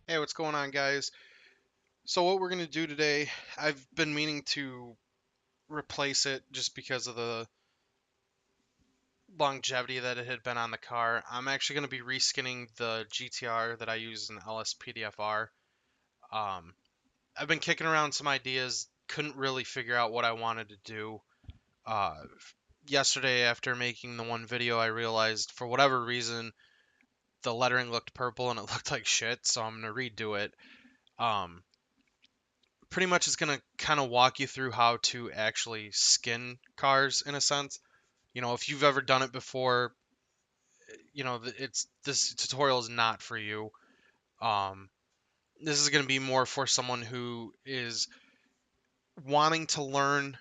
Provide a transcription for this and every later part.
Hey, what's going on, guys? So what we're going to do today, I've been meaning to replace it just because of the longevity that it had been on the car. I'm actually going to be reskinning the GTR that I use in LSPDFR. Um, I've been kicking around some ideas, couldn't really figure out what I wanted to do. Uh, Yesterday, after making the one video, I realized for whatever reason the lettering looked purple and it looked like shit, so I'm going to redo it. Um, Pretty much is going to kind of walk you through how to actually skin cars in a sense. If you've ever done it before, it's this tutorial is not for you. Um, this is going to be more for someone who is wanting to learn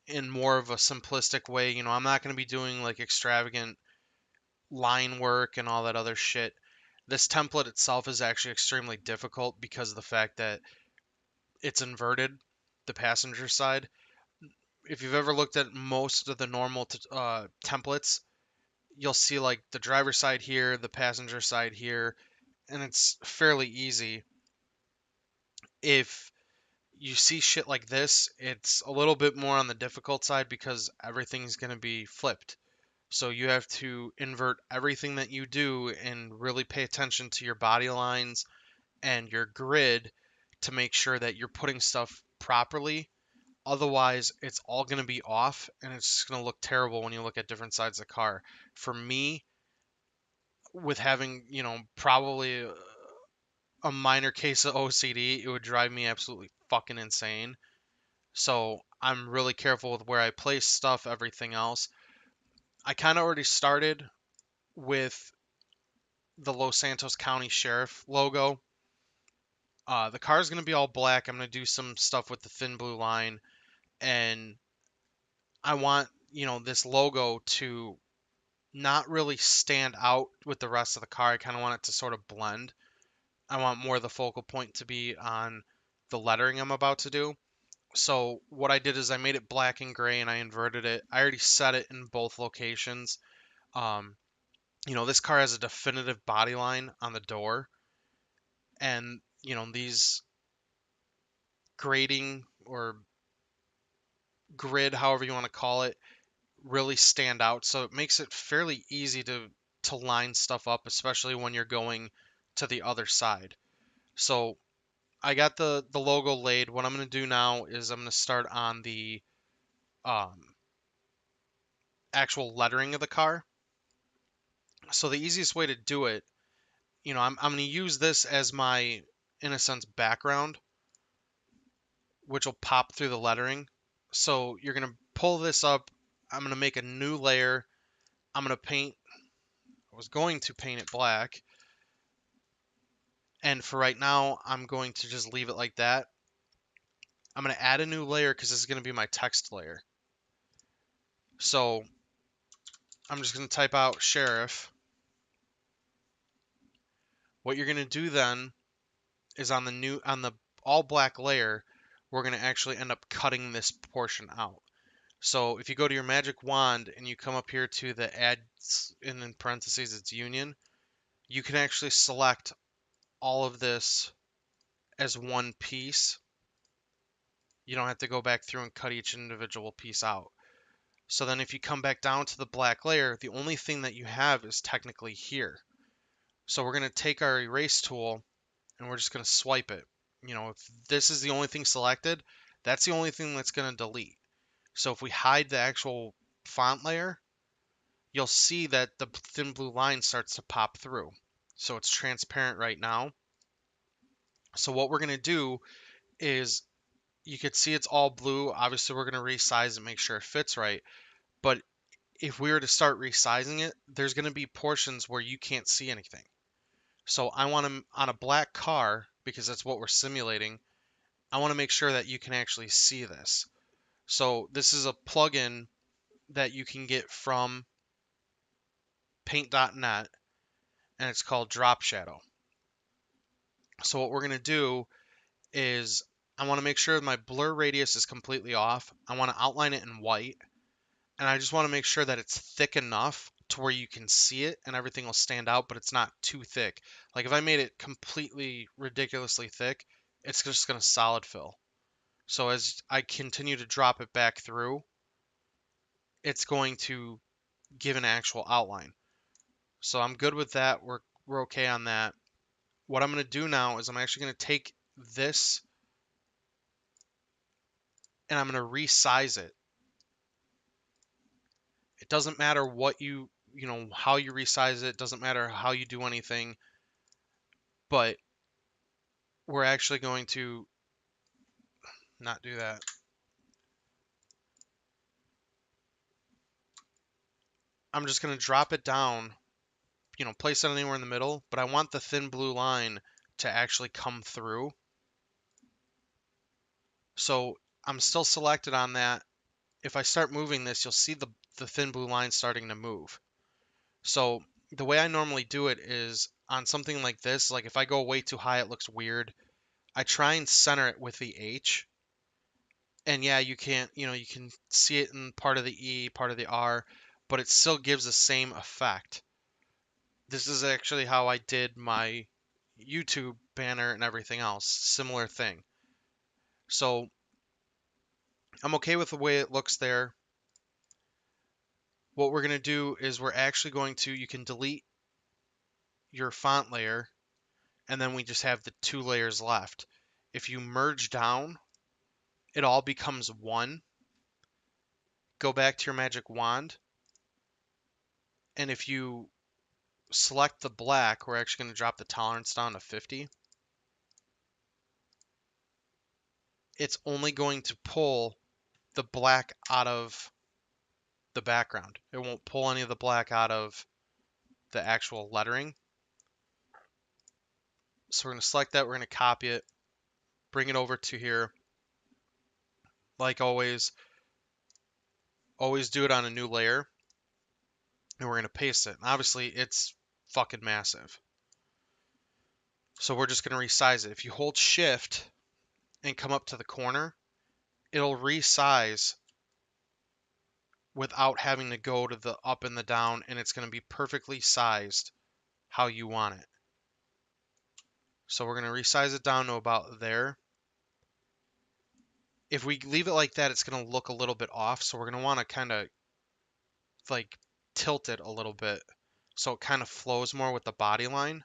in more of a simplistic way. I'm not going to be doing like extravagant line work and all that other shit. This template itself is actually extremely difficult because of the fact that it's inverted, the passenger side. If you've ever looked at most of the normal templates, you'll see like the driver side here, the passenger side here, and it's fairly easy. If you see shit like this, it's a little bit more on the difficult side because everything's going to be flipped. So you have to invert everything that you do and really pay attention to your body lines and your grid to make sure that you're putting stuff properly. Otherwise, it's all going to be off and it's just going to look terrible when you look at different sides of the car. For me, with having, probably a minor case of OCD, it would drive me absolutely fucking insane. So I'm really careful with where I place stuff, everything else. I kind of already started with the Los Santos County Sheriff logo. The car is going to be all black. I'm going to do some stuff with the thin blue line. And I want, this logo to not really stand out with the rest of the car. I kind of want it to sort of blend. I want more of the focal point to be on the lettering I'm about to do. So what I did is I made it black and gray and I inverted it. I already set it in both locations. Um, this car has a definitive body line on the door, and these grading or grid, however you want to call it, really stand out. So it makes it fairly easy to line stuff up, especially when you're going to the other side. So I got the logo laid. What I'm going to do now is I'm going to start on the um, actual lettering of the car. So the easiest way to do it, I'm going to use this as my, in a sense, background, which will pop through the lettering. So you're going to pull this up. I'm going to make a new layer. I'm going to paint, I was going to paint it black. And for right now, I'm going to just leave it like that. I'm going to add a new layer because this is going to be my text layer. So I'm just going to type out sheriff. What you're going to do then is on the all black layer, we're going to actually end up cutting this portion out. So if you go to your magic wand and you come up here to the add, and in parentheses it's union, you can actually select all of this as one piece. You don't have to go back through and cut each individual piece out. So then if you come back down to the black layer, the only thing that you have is technically here. So we're going to take our erase tool and we're just going to swipe it. If this is the only thing selected, that's the only thing that's going to delete. So if we hide the actual font layer, you'll see that the thin blue line starts to pop through. So it's transparent right now. So what we're going to do is, you could see it's all blue. Obviously, we're going to resize and make sure it fits right. But if we were to start resizing it, there's going to be portions where you can't see anything. So I want to, on a black car, because that's what we're simulating, I want to make sure that you can actually see this. So this is a plugin that you can get from paint.net, and it's called Drop Shadow. So what we're going to do is, I want to make sure my blur radius is completely off. I want to outline it in white, and I just want to make sure that it's thick enough to where you can see it and everything will stand out, but it's not too thick. Like if I made it completely ridiculously thick, it's just going to solid fill. So as I continue to drop it back through, it's going to give an actual outline. So I'm good with that. We're okay on that. What I'm going to do now is I'm actually going to take this and I'm going to resize it. It doesn't matter what how you resize it. It doesn't matter how you do anything, but we're actually going to not do that. I'm just going to drop it down, place it anywhere in the middle, but I want the thin blue line to actually come through. So I'm still selected on that. If I start moving this, you'll see the thin blue line starting to move. So the way I normally do it is on something like this, like if I go way too high, it looks weird. I try and center it with the H. And yeah, you can see it in part of the E, part of the R, but it still gives the same effect. This is actually how I did my YouTube banner and everything else. Similar thing. So I'm okay with the way it looks there. What we're going to do is we're actually going to, you can delete your font layer, and then we just have the 2 layers left. If you merge down, it all becomes one. Go back to your magic wand, and if you select the black, we're actually going to drop the tolerance down to 50. It's only going to pull the black out of the background. It won't pull any of the black out of the actual lettering. So we're going to select that. We're going to copy it, bring it over to here. Like always do it on a new layer. And we're going to paste it. And obviously, it's fucking massive. So we're just going to resize it. If you hold shift and come up to the corner, it'll resize without having to go to the up and the down, and it's going to be perfectly sized how you want it. So we're going to resize it down to about there. If we leave it like that, it's going to look a little bit off, so we're going to want to kind of like tilt it a little bit so it kind of flows more with the body line.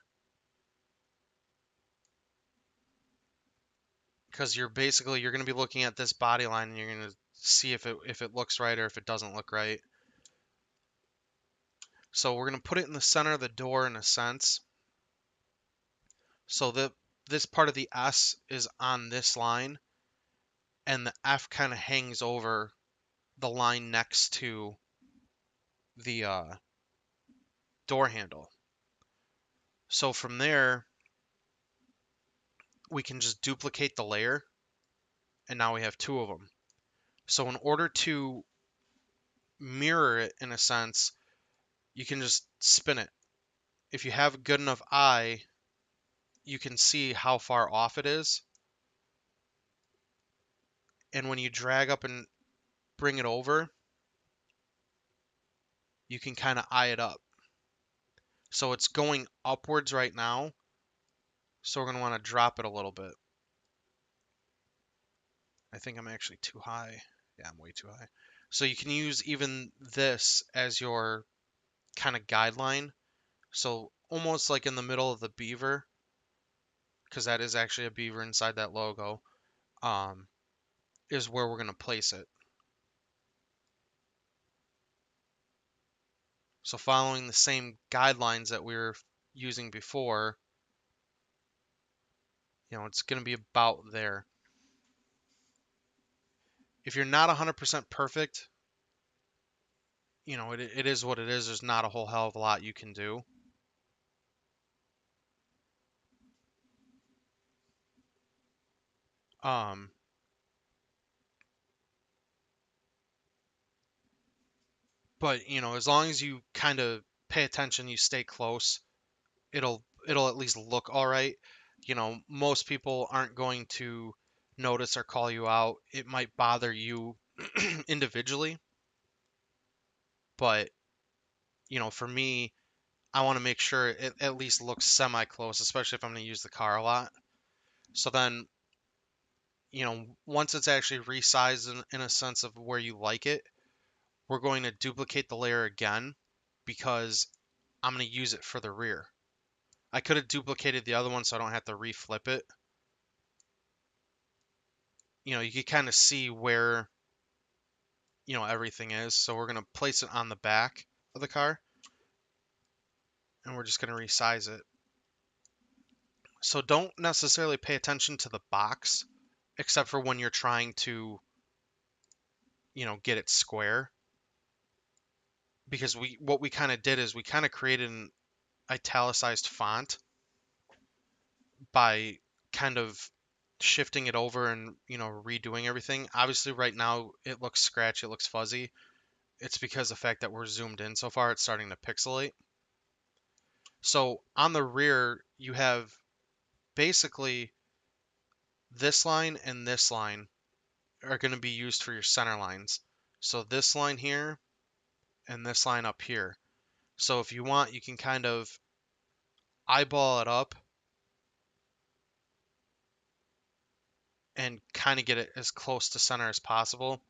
Because you're going to be looking at this body line and you're going to see if it looks right or if it doesn't look right. So we're going to put it in the center of the door in a sense. So this part of the S is on this line, and the F kind of hangs over the line next to the door handle. So from there, we can just duplicate the layer, and now we have 2 of them. So in order to mirror it in a sense, you can just spin it. If you have a good enough eye, you can see how far off it is. And when you drag up and bring it over, you can kind of eye it up. So it's going upwards right now. So we're going to want to drop it a little bit. I think I'm actually too high. Yeah, I'm way too high. So you can use even this as your kind of guideline. So almost like in the middle of the beaver, because that is actually a beaver inside that logo, is where we're going to place it. So following the same guidelines that we were using before, it's going to be about there. If you're not 100% perfect, it is what it is. There's not a whole hell of a lot you can do. But as long as you kind of pay attention, you stay close, it'll at least look all right. Most people aren't going to notice or call you out. It might bother you individually, but for me, I want to make sure it at least looks semi-close, especially if I'm going to use the car a lot. So then, once it's actually resized in a sense of where you like it, we're going to duplicate the layer again because I'm going to use it for the rear. I could have duplicated the other one so I don't have to reflip it. You can kind of see where, everything is. So we're going to place it on the back of the car and we're just going to resize it. So don't necessarily pay attention to the box except for when you're trying to, get it square. Because what we kind of did is we kind of created an italicized font by kind of shifting it over and redoing everything. Obviously right now it looks scratchy, it looks fuzzy. It's because of the fact that we're zoomed in so far, it's starting to pixelate. So on the rear you have basically this line and this line are going to be used for your center lines. So this line here and this line up here. So if you want, you can kind of eyeball it up and kind of get it as close to center as possible.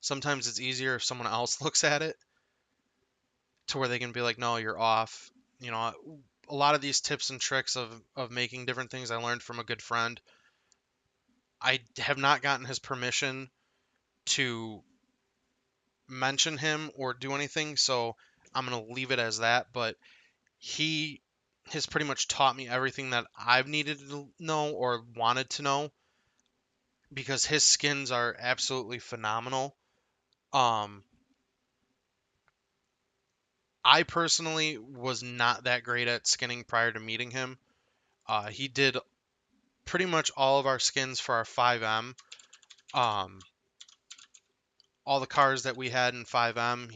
Sometimes it's easier if someone else looks at it to where they can be like, no, you're off. A lot of these tips and tricks of making different things I learned from a good friend. I have not gotten his permission to mention him or do anything, so I'm going to leave it as that. But he has pretty much taught me everything that I've needed to know or wanted to know because his skins are absolutely phenomenal. I personally was not that great at skinning prior to meeting him. He did pretty much all of our skins for our FiveM. All the cars that we had in FiveM,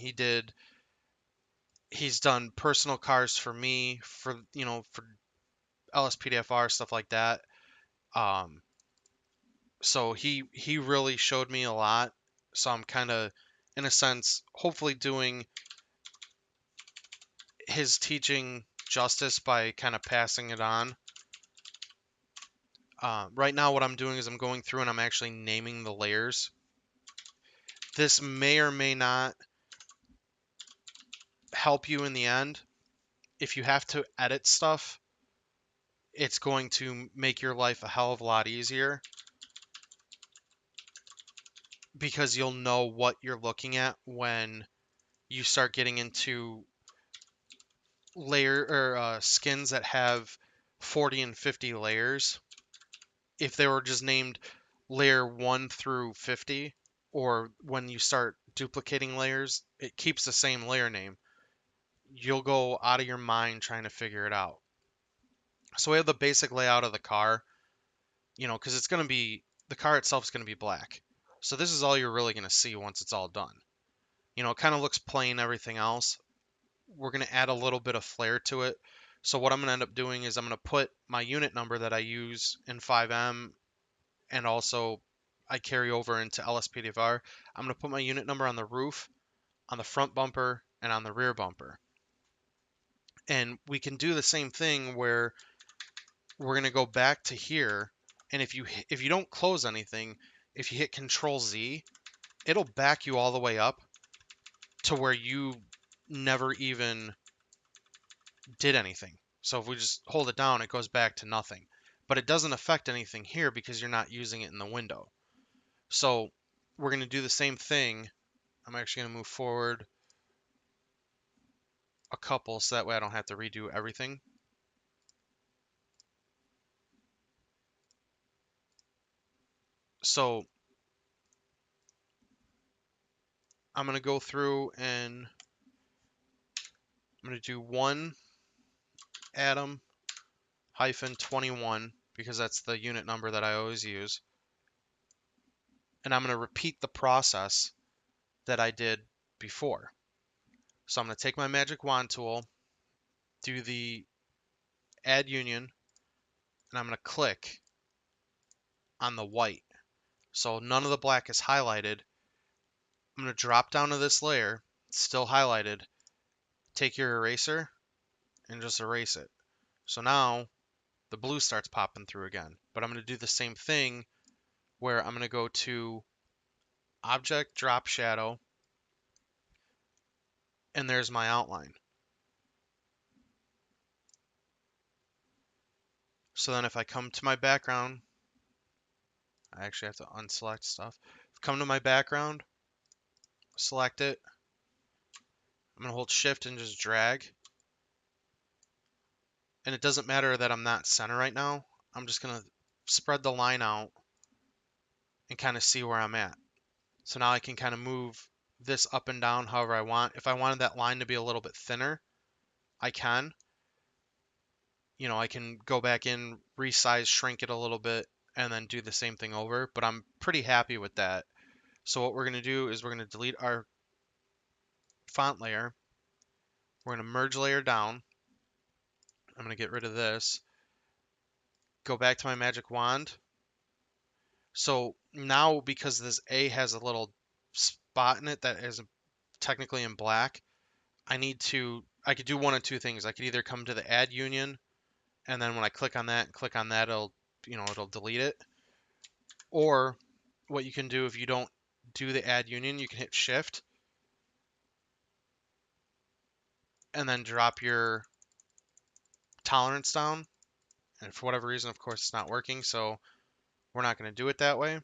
he's done personal cars for me, for LSPDFR, stuff like that. So he really showed me a lot. So I'm kind of, in a sense, hopefully doing his teaching justice by kind of passing it on. Right now what I'm doing is I'm going through and I'm actually naming the layers. This may or may not help you in the end. If you have to edit stuff, it's going to make your life a hell of a lot easier because you'll know what you're looking at when you start getting into layer or skins that have 40 and 50 layers. If they were just named layer 1 through 50, or when you start duplicating layers, it keeps the same layer name. You'll go out of your mind trying to figure it out. So we have the basic layout of the car, because the car itself is going to be black. So this is all you're really going to see once it's all done. It kind of looks plain, everything else. We're going to add a little bit of flair to it. So what I'm going to end up doing is I'm going to put my unit number that I use in FiveM, and also I carry over into LSPDFR. I'm going to put my unit number on the roof, on the front bumper, and on the rear bumper. And we can do the same thing where we're going to go back to here, and if you don't close anything, if you hit Control Z, it'll back you all the way up to where you never even did anything. So if we just hold it down, it goes back to nothing. But it doesn't affect anything here because you're not using it in the window. So we're going to do the same thing. I'm actually going to move forward a couple so that way I don't have to redo everything. So I'm going to go through and I'm going to do 1 Adam -21 because that's the unit number that I always use. And I'm going to repeat the process that I did before. So I'm going to take my magic wand tool, do the add union, and I'm going to click on the white. So none of the black is highlighted. I'm going to drop down to this layer, it's still highlighted, take your eraser and just erase it. So now the blue starts popping through again. But I'm going to do the same thing where I'm going to go to Object, Drop Shadow, and there's my outline. So then if I come to my background, I actually have to unselect stuff. Come to my background, select it. I'm going to hold Shift and just drag. And it doesn't matter that I'm not center right now. I'm just going to spread the line out and kind of see where I'm at. So now I can kind of move this up and down however I want. If I wanted that line to be a little bit thinner, I can. You know, I can go back in, resize, shrink it a little bit, and then do the same thing over. But I'm pretty happy with that. So what we're going to do is we're going to delete our font layer. We're going to merge layer down. I'm going to get rid of this. Go back to my magic wand. So now because this A has a little spot in it that is technically in black, I could do one of two things. I could either come to the add union, and then when I click on that, it'll delete it. Or what you can do if you don't do the add union, you can hit shift and then drop your tolerance down. And for whatever reason, of course, it's not working, so we're not going to do it that way.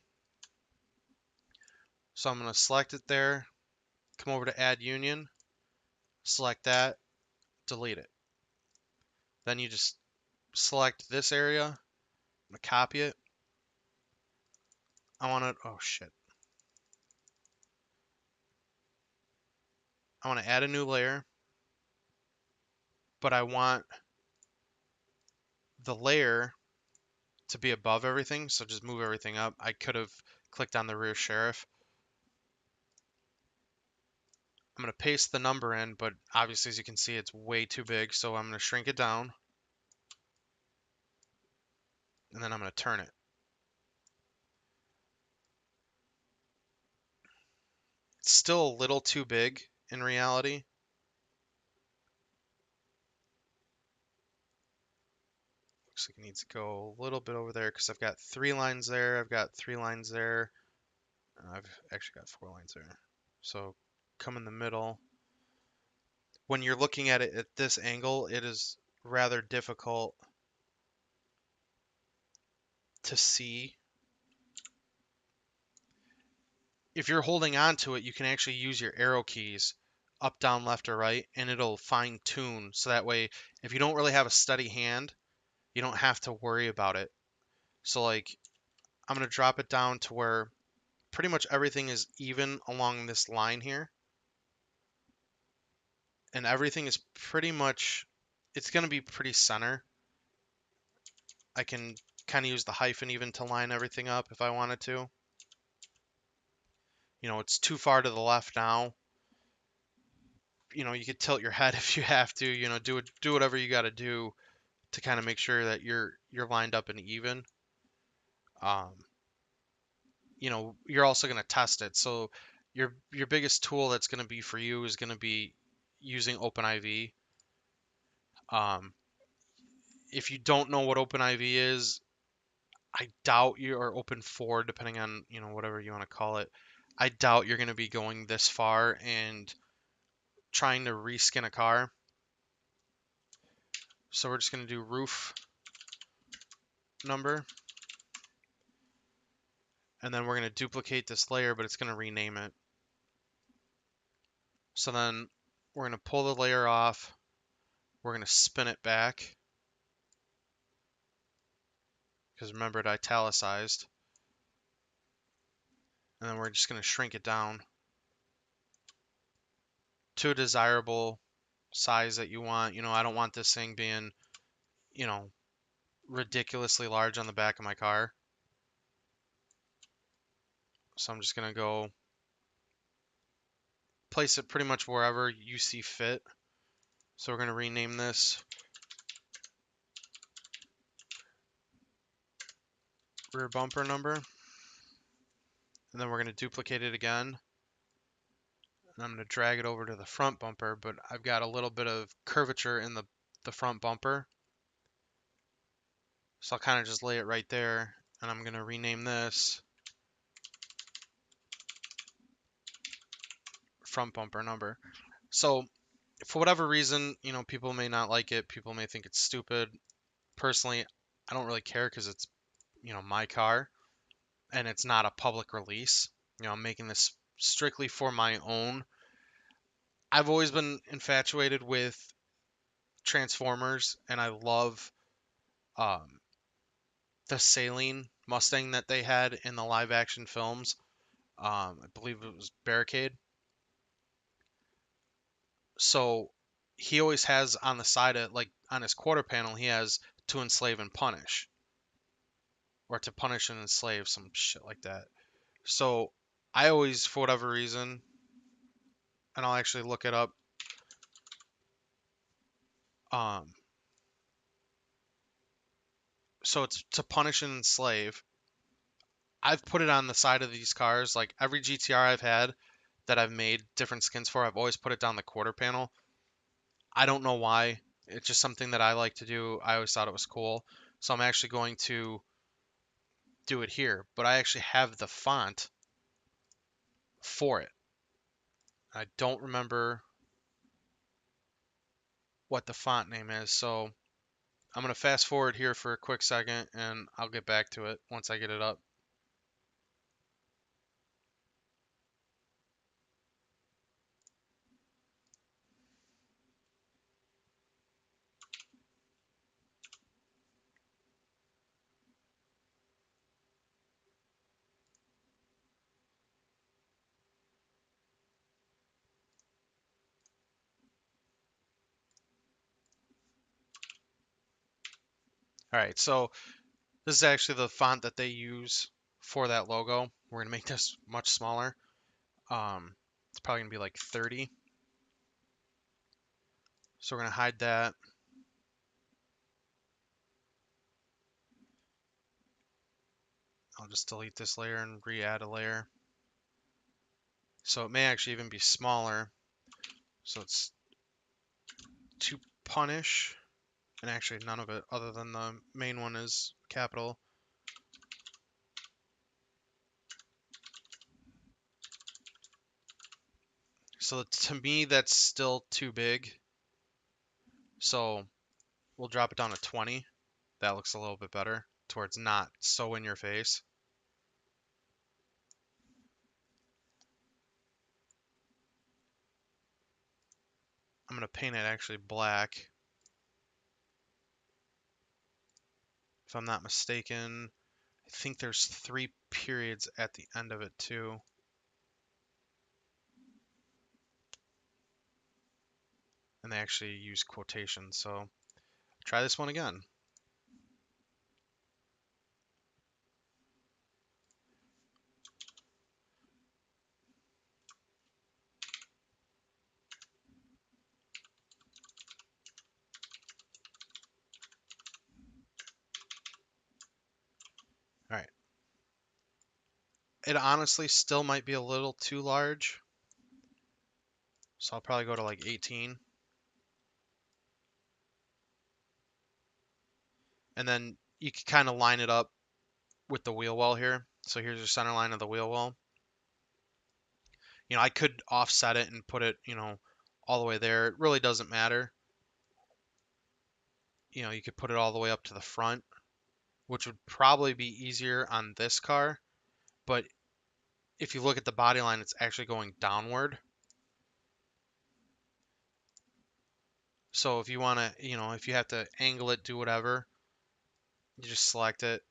So I'm going to select it there, come over to add union, select that, delete it. Then you just select this area. I'm going to copy it. Oh shit. I want to add a new layer, but I want the layer to be above everything, so just move everything up. I could have clicked on the rear sheriff. I'm going to paste the number in, but obviously, as you can see, it's way too big, so I'm going to shrink it down, and then I'm going to turn it. It's still a little too big in reality. Looks like it needs to go a little bit over there because I've got 3 lines there, I've got 3 lines there, I've actually got 4 lines there. So come in the middle. When you're looking at it at this angle, it is rather difficult to see. If you're holding on to it, you can actually use your arrow keys up, down, left, or right, and it'll fine tune. So that way, if you don't really have a steady hand, you don't have to worry about it. So like, I'm going to drop it down to where pretty much everything is even along this line here. And everything is pretty much, it's going to be pretty center. I can kind of use the hyphen even to line everything up if I wanted to. You know, it's too far to the left now. You know, you could tilt your head if you have to, you know, do whatever you got to do to kind of make sure that you're lined up and even. You know, you're also going to test it. So your biggest tool that's going to be for you is going to be using OpenIV. If you don't know what OpenIV is, I doubt you, or Open4, depending on, you know, whatever you want to call it. I doubt you're going to be going this far and trying to reskin a car. So we're just going to do roof number. And then we're going to duplicate this layer, but it's going to rename it. So then we're going to pull the layer off. We're going to spin it back. Because remember, it italicized. And then we're just going to shrink it down to a desirable size that you want. You know, I don't want this thing being, you know, ridiculously large on the back of my car. So I'm just going to go place it pretty much wherever you see fit. So we're going to rename this rear bumper number. And then we're going to duplicate it again. and I'm going to drag it over to the front bumper, but I've got a little bit of curvature in the front bumper. So I'll kind of just lay it right there, and I'm going to rename this front bumper number. So for whatever reason, you know, people may not like it. People may think it's stupid. Personally, I don't really care because it's, you know, my car and it's not a public release. You know, I'm making this strictly for my own. I've always been infatuated with Transformers, and I love um, the Saline Mustang that they had in the live action films. I believe it was Barricade. So he always has on the side of, like, on his quarter panel, he has to enslave and punish, or to punish and enslave, some shit like that. So I always, for whatever reason, and I'll actually look it up. Um, so it's to punish and enslave. I've put it on the side of these cars. Like every GTR I've had that I've made different skins for, I've always put it down the quarter panel. I don't know why. It's just something that I like to do. I always thought it was cool. So I'm actually going to do it here. But I actually have the font for it. I don't remember what the font name is. So I'm going to fast forward here for a quick second and I'll get back to it once I get it up. All right, so this is actually the font that they use for that logo. We're going to make this much smaller. It's probably going to be like 30. So we're going to hide that. I'll just delete this layer and re-add a layer. So it may actually even be smaller. So it's to punish. And actually none of it other than the main one is capital. So to me, that's still too big. So we'll drop it down to 20. That looks a little bit better, towards not so in your face. I'm going to paint it actually black. If I'm not mistaken, I think there's 3 periods at the end of it too. And they actually use quotations, so try this one again. All right. It honestly still might be a little too large. So I'll probably go to like 18. And then you can kind of line it up with the wheel well here. So here's your center line of the wheel well. You know, I could offset it and put it, you know, all the way there. It really doesn't matter. You know, you could put it all the way up to the front, which would probably be easier on this car. But if you look at the body line, it's actually going downward. So if you want to, you know, if you have to angle it, do whatever, you just select it.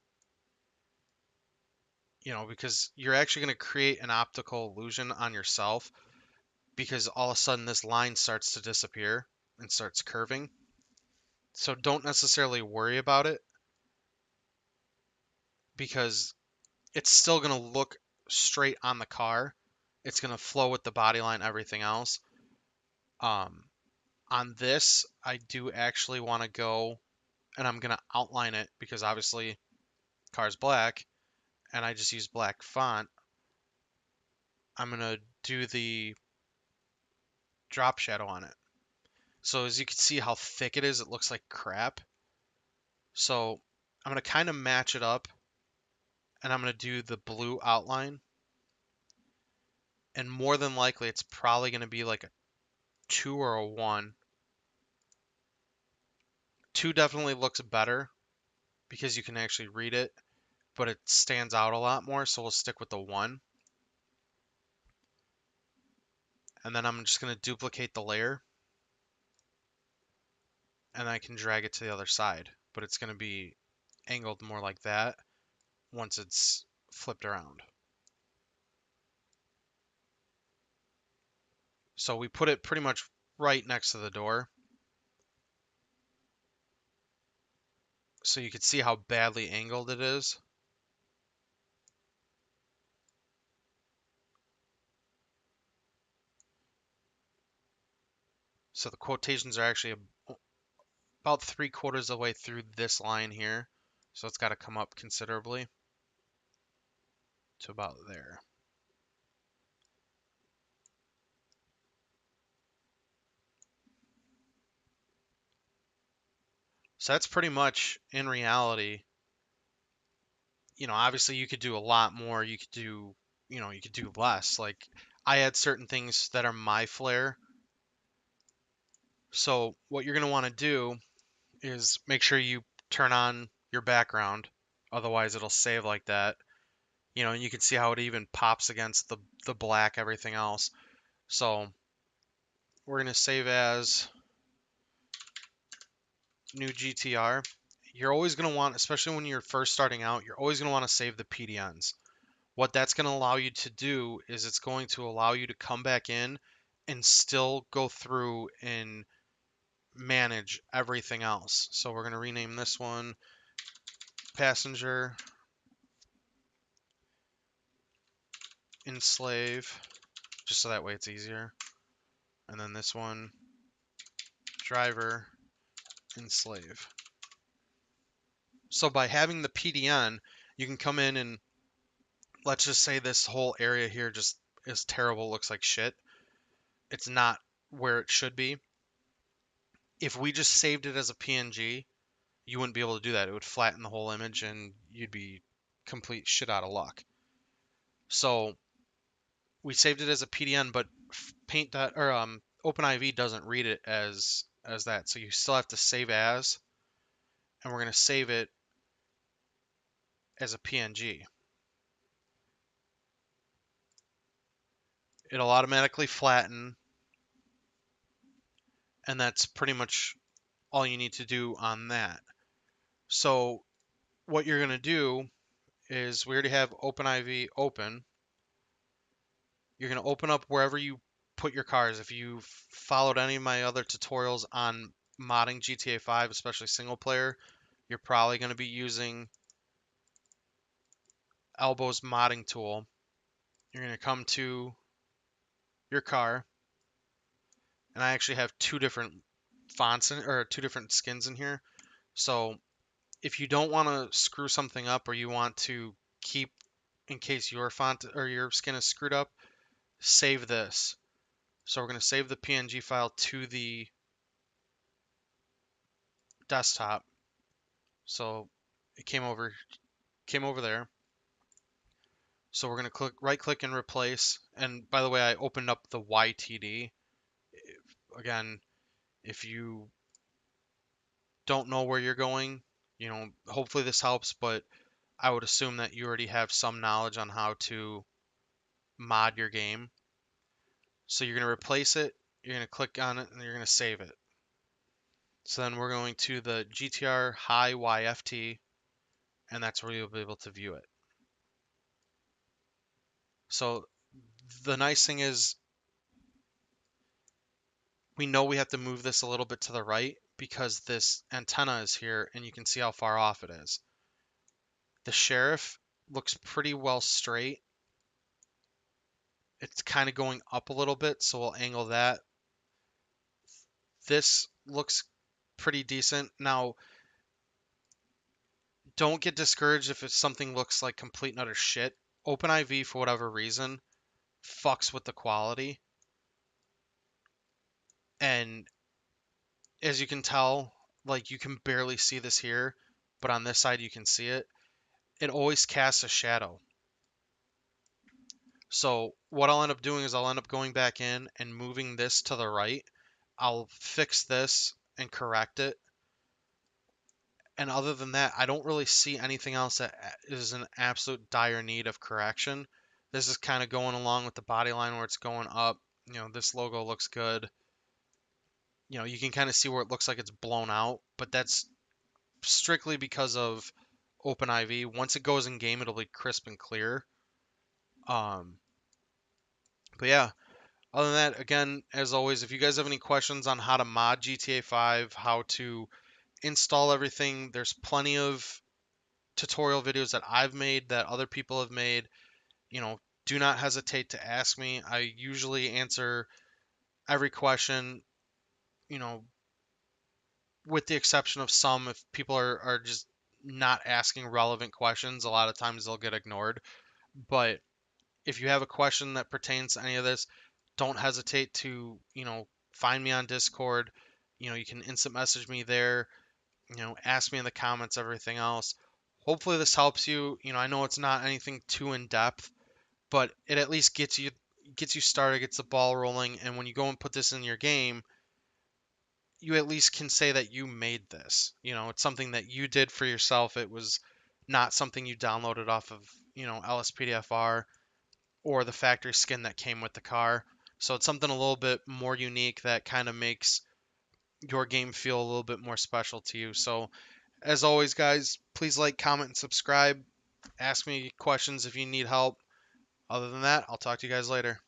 You know, because you're actually going to create an optical illusion on yourself, because all of a sudden this line starts to disappear and starts curving. So don't necessarily worry about it, because it's still going to look straight on the car. It's going to flow with the body line, everything else. On this, I do actually want to go, and I'm going to outline it, because obviously car's black and I just use black font. I'm going to do the drop shadow on it. So as you can see how thick it is, it looks like crap. So I'm going to kind of match it up, and I'm going to do the blue outline. And more than likely, it's probably going to be like a 2 or a 1. 2 definitely looks better because you can actually read it, but it stands out a lot more, so we'll stick with the 1. And then I'm just going to duplicate the layer, and I can drag it to the other side, but it's going to be angled more like that once it's flipped around. So we put it pretty much right next to the door, so you can see how badly angled it is. So the quotations are actually about 3/4 of the way through this line here. So it's got to come up considerably to about there. So that's pretty much, in reality, obviously you could do a lot more. You could do, you could do less. Like, I add certain things that are my flair. So what you're going to want to do is make sure you turn on your background. Otherwise it'll save like that. And you can see how it even pops against the black, everything else. So we're going to save as new GTR. You're always going to want, especially when you're first starting out, you're always going to want to save the PDNs. What that's going to allow you to do is it's going to allow you to come back in and still go through and manage everything else. So we're going to rename this one passenger enslave, just so that way it's easier. And then this one, driver enslave. So by having the PDN, you can come in and let's just say this whole area here just is terrible, looks like shit. It's not where it should be. If we just saved it as a PNG, you wouldn't be able to do that. It would flatten the whole image and you'd be complete shit out of luck. So we saved it as a PDN, but Paint or OpenIV doesn't read it as that. So you still have to save as, and we're going to save it as a PNG. It'll automatically flatten, and that's pretty much all you need to do on that. So what you're going to do is we already have OpenIV open. You're going to open up wherever you put your cars. If you've followed any of my other tutorials on modding GTA 5, especially single player, you're probably going to be using Elbow's modding tool. You're going to come to your car, and I actually have 2 different fonts or 2 different skins in here. So if you don't want to screw something up, or you want to keep, in case your font or your skin is screwed up, save this. So we're going to save the PNG file to the desktop. So it came over there. So we're going to right click and replace. And by the way, I opened up the YTD. Again, if you don't know where you're going, hopefully this helps, but I would assume that you already have some knowledge on how to mod your game. So you're going to replace it, you're going to click on it, and you're going to save it. So then we're going to the GTR high YFT, and that's where you'll be able to view it. So the nice thing is we know we have to move this a little bit to the right because this antenna is here and you can see how far off it is. The sheriff looks pretty well straight. It's kind of going up a little bit, so we'll angle that. This looks pretty decent. Now, don't get discouraged if something looks like complete and utter shit. OpenIV, for whatever reason, fucks with the quality. And as you can tell, like you can barely see this here, but on this side you can see it. It always casts a shadow. So what I'll end up doing is I'll end up going back in and moving this to the right. I'll fix this and correct it. And other than that, I don't really see anything else that is in absolute dire need of correction. This is kind of going along with the body line where it's going up. You know, this logo looks good. You know, you can kind of see where it looks like it's blown out, but that's strictly because of OpenIV. Once it goes in game, it'll be crisp and clear. Um, but yeah, other than that, again, as always, if you guys have any questions on how to mod GTA 5, how to install everything, there's plenty of tutorial videos that I've made that other people have made. You know, do not hesitate to ask me. I usually answer every question, you know, with the exception of some, if people are just not asking relevant questions, a lot of times they'll get ignored. But if you have a question that pertains to any of this, don't hesitate to, you know, find me on Discord. You know, you can instant message me there, you know, ask me in the comments, everything else. Hopefully this helps you. You know, I know it's not anything too in depth, but it at least gets you started, gets the ball rolling, and when you go and put this in your game, you at least can say that you made this. You know, it's something that you did for yourself. It was not something you downloaded off of, you know, LSPDFR or the factory skin that came with the car. So it's something a little bit more unique that kind of makes your game feel a little bit more special to you. So as always, guys, please like, comment, and subscribe. Ask me questions if you need help. Other than that, I'll talk to you guys later.